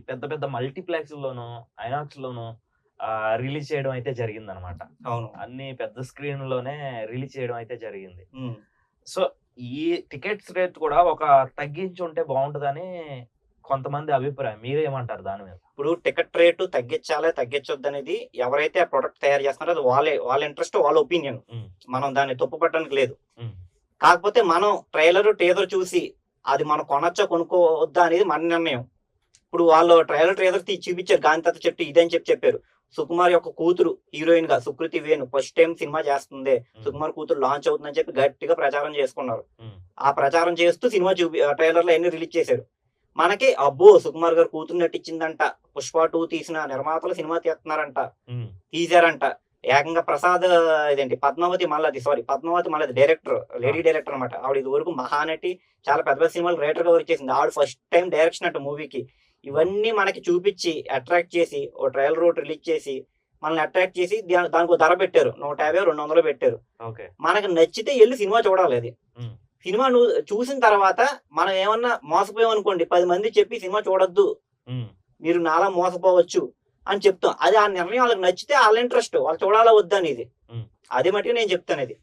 పెద్ద పెద్ద మల్టీప్లెక్స్ లోను, ఐనాక్స్ లోను రిలీజ్ చేయడం అయితే జరిగిందనమాట. అవును. అన్ని పెద్ద స్క్రీన్ లోనే రిలీజ్ చేయడం అయితే జరిగింది. హ్మ్. సో ఈ టికెట్స్ రేట్ కూడా ఒక తగ్గించి ఉంటే బాగుంటదని కొంతమంది అభిప్రాయం. మీరేమంటారు దాని మీద? ఇప్పుడు టికెట్ రేటు తగ్గించాలి, తగ్గించొద్దనేది ఎవరైతే ఆ ప్రొడక్ట్ తయారు చేస్తున్నారో అది వాళ్ళ ఇంట్రెస్ట్, వాళ్ళ ఒపీనియన్. హ్మ్. మనం దాన్ని తప్పుపట్టడానికి లేదు. హ్మ్. కాకపోతే మనం ట్రైలర్, టీజర్ చూసి అది మనం కొనొచ్చా, కొనుక్కోవద్దా అనేది మన నిర్ణయం. ఇప్పుడు వాళ్ళు ట్రైలర్ తీసి చూపించారు 'గాంధీతాత చెట్టు' ఇదని చెప్పారు. సుకుమార్ యొక్క కూతురు హీరోయిన్ గా Sukriti Venu first time cinema చేస్తుంది. సుకుమార్ కూతురు లాంచ్ అవుతుందని చెప్పి గట్టిగా ప్రచారం చేసుకున్నారు. ఆ ప్రచారం చేస్తూ సినిమా ట్రైలర్లు అన్ని రిలీజ్ చేశారు. మనకి అబ్బో సుకుమార్ గారు కూతురు నటించిందంట, 'పుష్ప 2' తీసిన నిర్మాతలు సినిమా తీస్తున్నారంట, తీశారంట. ఏకంగా ప్రసాద్ ఇదేంటి పద్మావతి మల్లది డైరెక్టర్, లేడీ డైరెక్టర్ అనమాట. ఆవిడ ఇది వరకు మహానటి, చాలా పెద్ద పెద్ద సినిమాలు రైటర్ గా వర్క్ చేసింది. ఆవిడ ఫస్ట్ టైం డైరెక్షన్ అంట మూవీకి. ఇవన్నీ మనకి చూపించి అట్రాక్ట్ చేసి ఓ ట్రయల్ రూట్ రిలీజ్ చేసి మనల్ని అట్రాక్ట్ చేసి దానికి ధర పెట్టారు. 150, 200 పెట్టారు. మనకి నచ్చితే వెళ్ళి సినిమా చూడాలి. అది సినిమా నువ్వు చూసిన తర్వాత మనం ఏమన్నా మోసపోయాం అనుకోండి, 10 మంది చెప్పి సినిమా చూడొద్దు, మీరు నాలా మోసపోవచ్చు అని చెప్తాం. అది ఆ నిర్ణయం వాళ్ళకి నచ్చితే వాళ్ళ ఇంట్రెస్ట్, వాళ్ళు చూడాలా వద్దా అనేది. అది మట్టుకు నేను చెప్తాను. అది